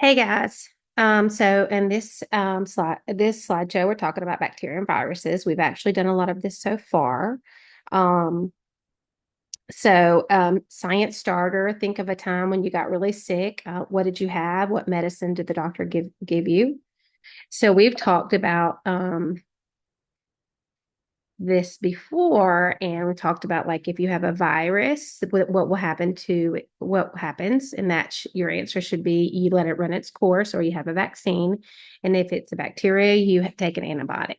Hey guys. So in this slideshow, we're talking about bacteria and viruses. We've actually done a lot of this so far. Um, Science starter, think of a time when you got really sick. What did you have? What medicine did the doctor give you? So we've talked about this before, and we talked about like if you have a virus, what will happen to what happens, and your answer should be you let it run its course, or you have a vaccine, and if it's a bacteria, you take an antibiotic.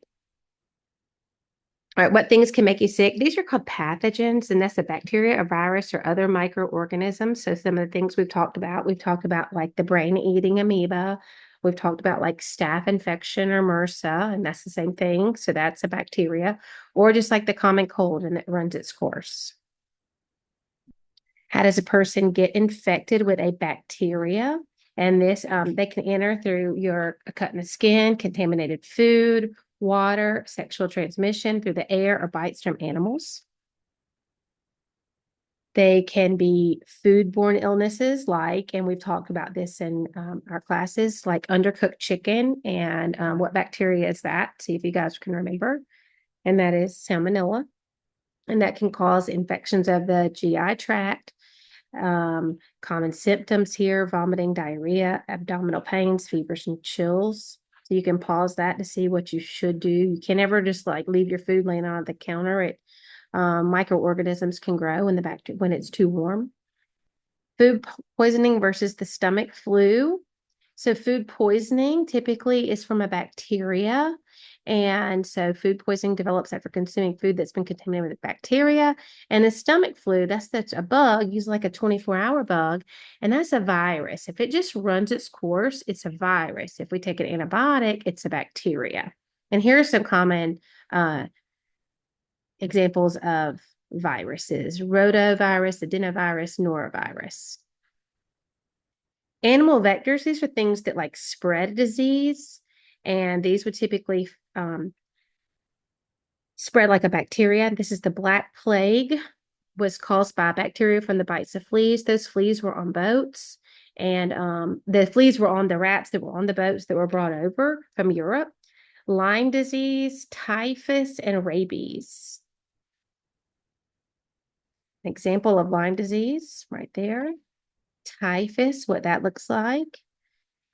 All right, what things can make you sick? These are called pathogens, and that's a bacteria, a virus, or other microorganisms. So some of the things we've talked about like the brain-eating amoeba. We've talked about like staph infection or MRSA, and that's the same thing. So that's a bacteria, or just like the common cold, and it runs its course. How does a person get infected with a bacteria? And they can enter through your cut in the skin, contaminated food, water, sexual transmission through the air, or bites from animals. They can be foodborne illnesses and we've talked about this in our classes, like undercooked chicken. And what bacteria is that? See if you guys can remember. And that is salmonella. And that can cause infections of the GI tract. Common symptoms here: vomiting, diarrhea, abdominal pains, fevers, and chills. So you can pause that to see what you should do. You can never just like leave your food laying on the counter. Microorganisms can grow in the bacteria when it's too warm. Food poisoning versus the stomach flu. So food poisoning typically is from a bacteria. And so food poisoning develops after consuming food that's been contaminated with bacteria. And the stomach flu, that's a bug, usually like a 24-hour bug, and that's a virus. If it just runs its course, it's a virus. If we take an antibiotic, it's a bacteria. And here are some common examples of viruses: rotavirus, adenovirus, norovirus. Animal vectors, these are things that like spread disease, and these would typically spread like a bacteria. This is the Black Plague, was caused by bacteria from the bites of fleas. Those fleas were on boats, and the fleas were on the rats that were on the boats that were brought over from Europe. Lyme disease, typhus, and rabies. An example of Lyme disease right there. Typhus, what that looks like.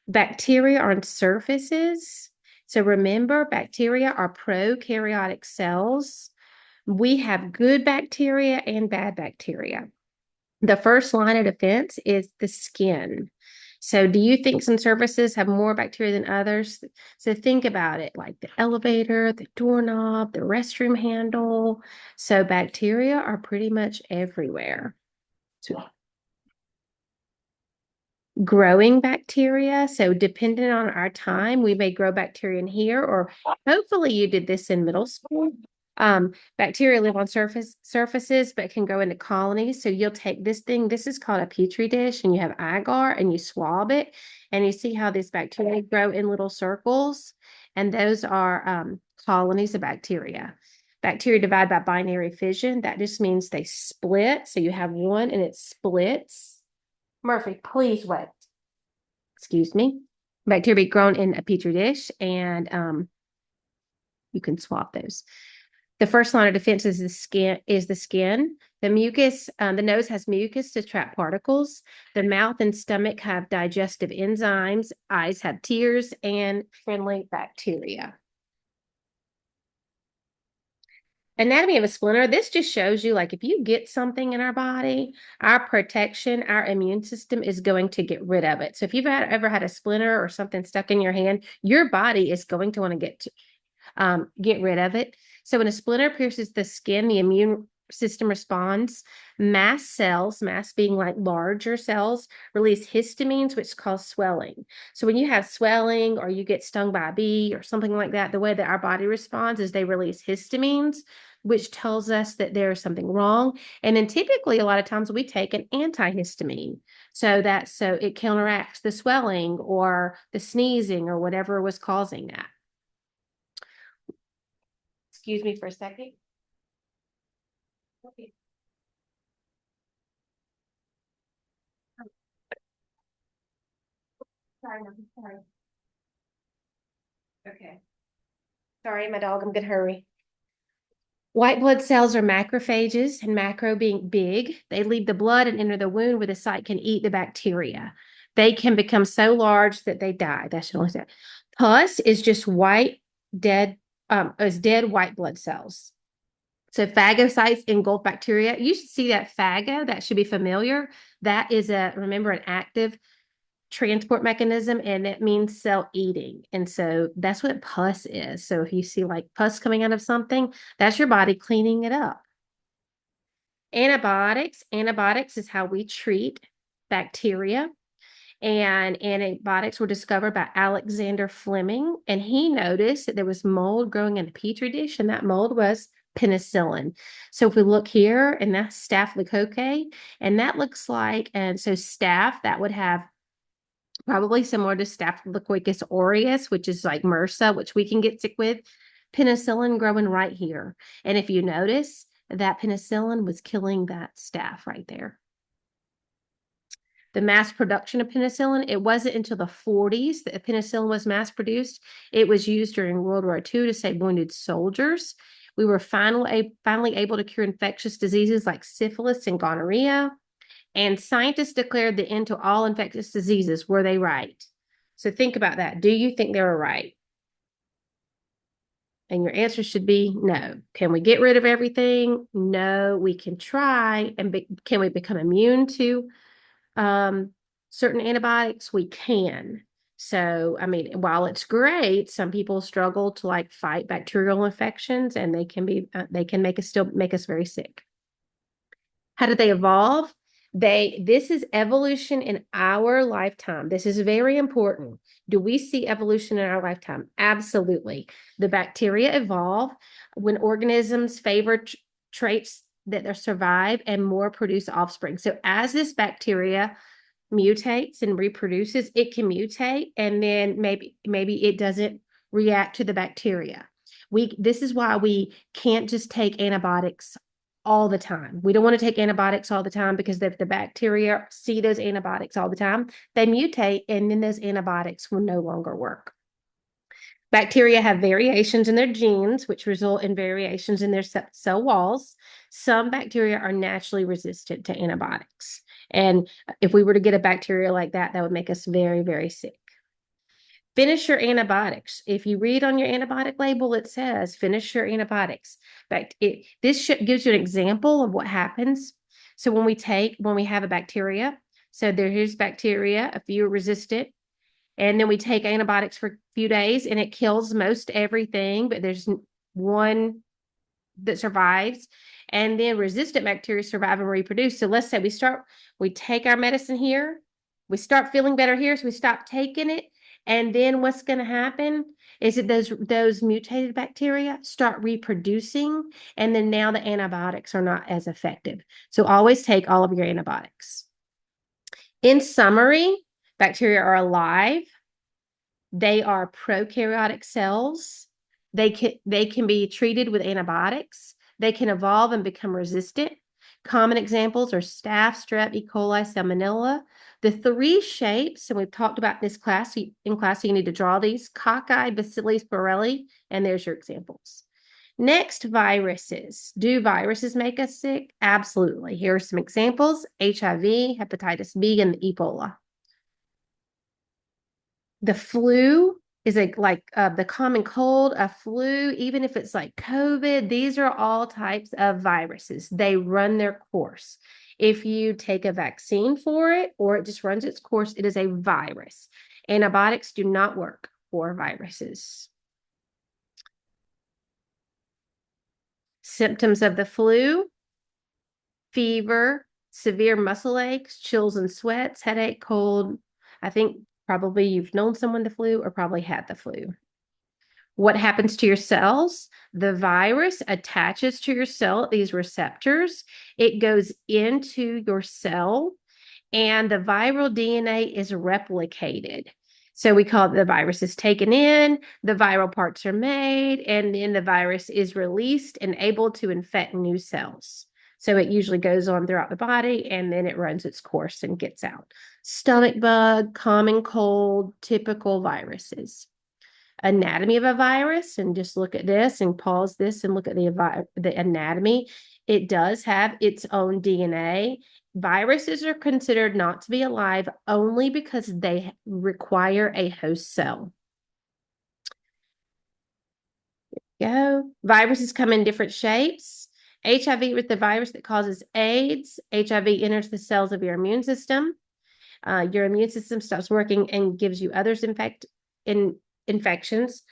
Bacteria on surfaces. So remember, bacteria are prokaryotic cells. We have good bacteria and bad bacteria. The first line of defense is the skin. So do you think some surfaces have more bacteria than others? So think about it, like the elevator, the doorknob, the restroom handle. So bacteria are pretty much everywhere. So growing bacteria. So depending on our time, we may grow bacteria in here, or hopefully you did this in middle school. Bacteria live on surfaces, but can grow into colonies. So you'll take this thing, this is called a petri dish, and you have agar, and you swab it, and you see how these bacteria grow in little circles, and those are colonies of bacteria. Bacteria divide by binary fission. That just means they split. So you have one and it splits. Murphy, please wait. Excuse me. Bacteria be grown in a petri dish, and you can swap those. The first line of defense is the skin. The mucus, the nose has mucus to trap particles. The mouth and stomach have digestive enzymes. Eyes have tears and friendly bacteria. Anatomy of a splinter. This just shows you like if you get something in our body, our protection, our immune system is going to get rid of it. So if you've ever had a splinter or something stuck in your hand, your body is going to want to get rid of it. So when a splinter pierces the skin, the immune system responds. Mast being like larger cells, release histamines, which cause swelling. So when you have swelling or you get stung by a bee or something like that, the way that our body responds is they release histamines, which tells us that there's something wrong. And then typically a lot of times we take an antihistamine. So it counteracts the swelling or the sneezing or whatever was causing that. Excuse me for a second. Okay. sorry. Okay. Sorry, my dog. I'm gonna hurry. White blood cells are macrophages, and macro being big, they leave the blood and enter the wound where the site can eat the bacteria. They can become so large that they die. That's the only thing. Pus is just white, dead, is dead white blood cells. So phagocytes engulf bacteria. You should see that phago. That should be familiar. That is remember, an active transport mechanism, and it means cell eating. And so that's what pus is. So if you see like pus coming out of something, that's your body cleaning it up. Antibiotics is how we treat bacteria. And antibiotics were discovered by Alexander Fleming. And he noticed that there was mold growing in a petri dish, and that mold was penicillin. So if we look here, and that's Staphylococcus, and that looks like, and so staph, that would have probably similar to Staphylococcus aureus, which is like MRSA, which we can get sick with. Penicillin growing right here. And if you notice, that penicillin was killing that staph right there. The mass production of penicillin, it wasn't until the 40s that penicillin was mass produced. It was used during World War II to save wounded soldiers. We were finally able to cure infectious diseases like syphilis and gonorrhea. And scientists declared the end to all infectious diseases. Were they right? So think about that. Do you think they were right? And your answer should be no. Can we get rid of everything? No, we can try. And can we become immune to certain antibiotics? We can. So, I mean, while it's great, some people struggle to like fight bacterial infections, and they can make us very sick. How did they evolve? This is evolution in our lifetime. This is very important. Do we see evolution in our lifetime? Absolutely. The bacteria evolve when organisms favor traits that they survive and more produce offspring. So as this bacteria mutates and reproduces, it can mutate, and then maybe it doesn't react to the bacteria. This is why we can't just take antibiotics all the time. We don't want to take antibiotics all the time, because if the bacteria see those antibiotics all the time, they mutate, and then those antibiotics will no longer work. Bacteria have variations in their genes, which result in variations in their cell walls. Some bacteria are naturally resistant to antibiotics. And if we were to get a bacteria like that, that would make us very, very sick. Finish your antibiotics. If you read on your antibiotic label, it says finish your antibiotics. This gives you an example of what happens. So when we have a bacteria, so here's bacteria, a few are resistant, and then we take antibiotics for a few days, and it kills most everything, but there's one that survives, and then resistant bacteria survive and reproduce. So let's say we take our medicine here, we start feeling better here, so we stop taking it. And then what's going to happen is that those mutated bacteria start reproducing, and then now the antibiotics are not as effective. So always take all of your antibiotics. In summary, bacteria are alive. They are prokaryotic cells. They can be treated with antibiotics. They can evolve and become resistant. Common examples are staph, strep, E. coli, salmonella. The three shapes, and we've talked about this in class, so you need to draw these: cocci, bacilli, borrelia, and there's your examples. Next, viruses. Do viruses make us sick? Absolutely. Here are some examples: HIV, hepatitis B, and Ebola. The flu is the common cold, a flu, even if it's like COVID, these are all types of viruses. They run their course. If you take a vaccine for it, or it just runs its course, it is a virus. Antibiotics do not work for viruses. Symptoms of the flu: fever, severe muscle aches, chills and sweats, headache, cold. I think probably you've known someone the flu or probably had the flu. What happens to your cells? The virus attaches to your cell at these receptors. It goes into your cell, and the viral DNA is replicated. So we call it the virus is taken in, the viral parts are made, and then the virus is released and able to infect new cells. So it usually goes on throughout the body and then it runs its course and gets out. Stomach bug, common cold, typical viruses. Anatomy of a virus, and just look at this and pause this and look at the anatomy. It does have its own DNA. Viruses are considered not to be alive only because they require a host cell. Go. Viruses come in different shapes. HIV is the virus that causes AIDS. HIV enters the cells of your immune system. Your immune system stops working and gives you others infections.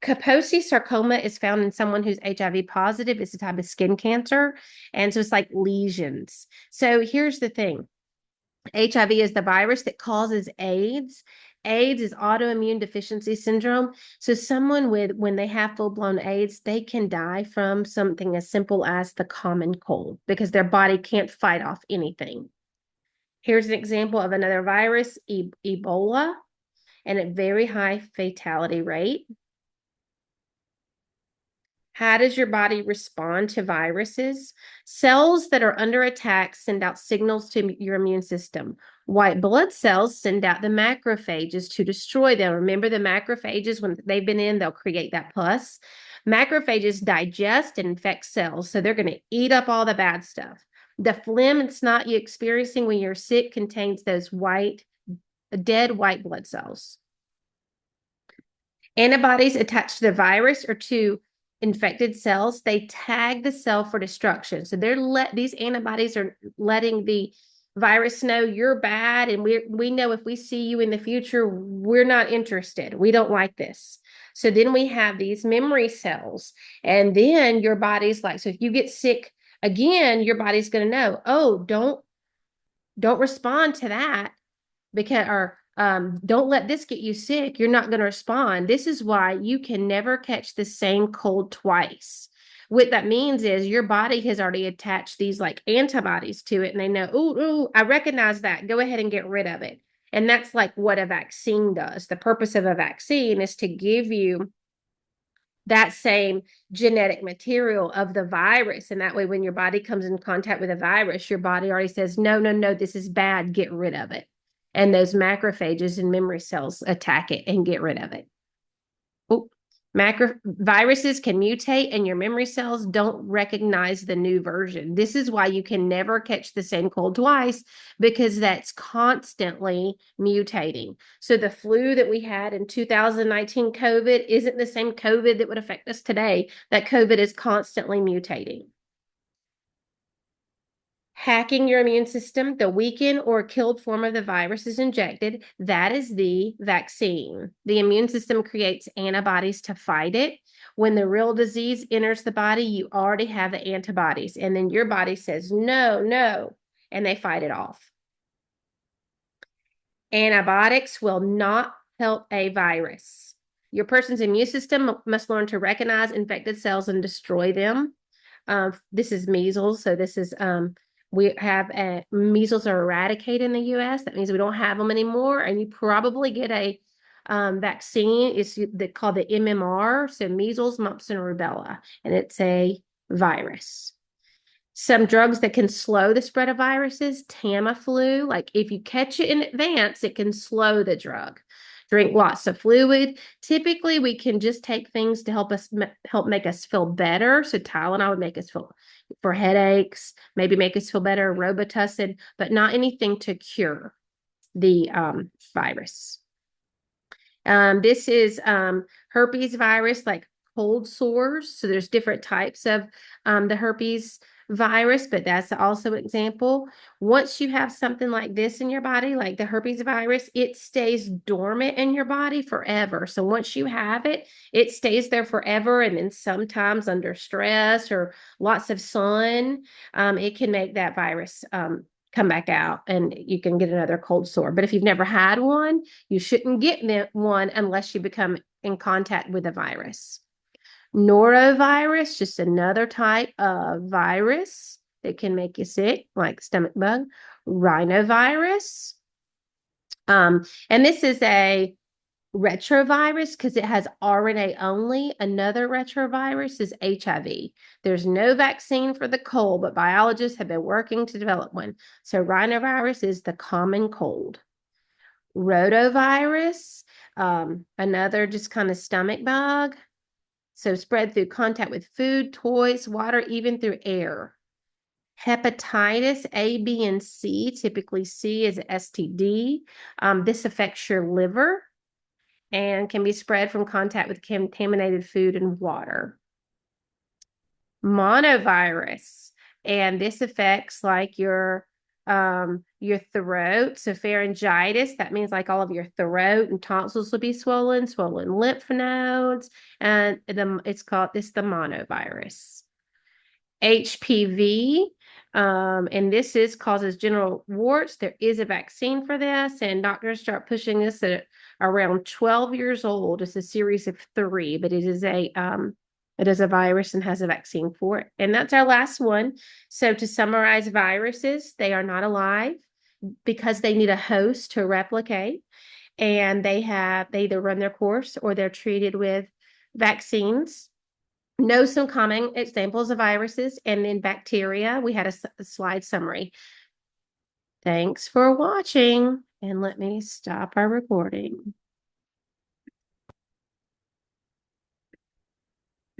Kaposi sarcoma is found in someone who's HIV positive. It's a type of skin cancer. And so it's like lesions. So here's the thing. HIV is the virus that causes AIDS. AIDS is autoimmune deficiency syndrome. So someone when they have full-blown AIDS, they can die from something as simple as the common cold because their body can't fight off anything. Here's an example of another virus, Ebola, and a very high fatality rate. How does your body respond to viruses? Cells that are under attack send out signals to your immune system. White blood cells send out the macrophages to destroy them. Remember the macrophages, when they've been in, they'll create that pus. Macrophages digest and infect cells, so they're going to eat up all the bad stuff. The phlegm and snot you're experiencing when you're sick contains those dead white blood cells. Antibodies attached to the virus or to infected cells, they tag the cell for destruction. So these antibodies are letting the virus know you're bad, and we know if we see you in the future, we're not interested. We don't like this. So then we have these memory cells, and then your body's like, so if you get sick again, your body's going to know, oh, don't respond to that, because don't let this get you sick. You're not going to respond. This is why you can never catch the same cold twice. What that means is your body has already attached these like antibodies to it, and they know, ooh, I recognize that. Go ahead and get rid of it. And that's like what a vaccine does. The purpose of a vaccine is to give you that same genetic material of the virus. And that way, when your body comes in contact with a virus, your body already says, no, this is bad. Get rid of it. And those macrophages and memory cells attack it and get rid of it. Oh, viruses can mutate and your memory cells don't recognize the new version. This is why you can never catch the same cold twice, because that's constantly mutating. So the flu that we had in 2019 COVID isn't the same COVID that would affect us today. That COVID is constantly mutating. Hacking your immune system, the weakened or killed form of the virus is injected. That is the vaccine. The immune system creates antibodies to fight it. When the real disease enters the body, you already have the antibodies. And then your body says, no, and they fight it off. Antibiotics will not help a virus. Your person's immune system must learn to recognize infected cells and destroy them. This is measles. So this is we have measles are eradicated in the U.S. That means we don't have them anymore. And you probably get a vaccine. It's called the MMR. So measles, mumps, and rubella. And it's a virus. Some drugs that can slow the spread of viruses, Tamiflu. Like if you catch it in advance, it can slow the drug. Drink lots of fluid. Typically, we can just take things to help make us feel better. So Tylenol would make us feel for headaches, maybe make us feel better, Robitussin, but not anything to cure the virus. This is herpes virus, like cold sores. So there's different types of the herpes virus, but that's also an example. Once you have something like this in your body, like the herpes virus, it stays dormant in your body forever. So once you have it, it stays there forever. And then sometimes under stress or lots of sun, it can make that virus come back out and you can get another cold sore. But if you've never had one, you shouldn't get one unless you become in contact with a virus. Norovirus, just another type of virus that can make you sick, like stomach bug. Rhinovirus. And this is a Retrovirus, because it has RNA only. Another retrovirus is HIV. There's no vaccine for the cold, but biologists have been working to develop one. So rhinovirus is the common cold. Rotavirus, another just kind of stomach bug. So spread through contact with food, toys, water, even through air. Hepatitis A, B, and C, typically C is STD. This affects your liver and can be spread from contact with contaminated food and water. Monovirus, and this affects like your throat. So pharyngitis, that means like all of your throat and tonsils will be swollen lymph nodes, and it's called the monovirus. HPV, and this causes genital warts. There is a vaccine for this, and doctors start pushing this at around 12 years old. It's a series of 3, but it is a virus and has a vaccine for it. And that's our last one. So to summarize viruses, they are not alive because they need a host to replicate, and they either run their course or they're treated with vaccines. Know some common examples of viruses, and then bacteria. We had a slide summary. Thanks for watching, and let me stop our recording.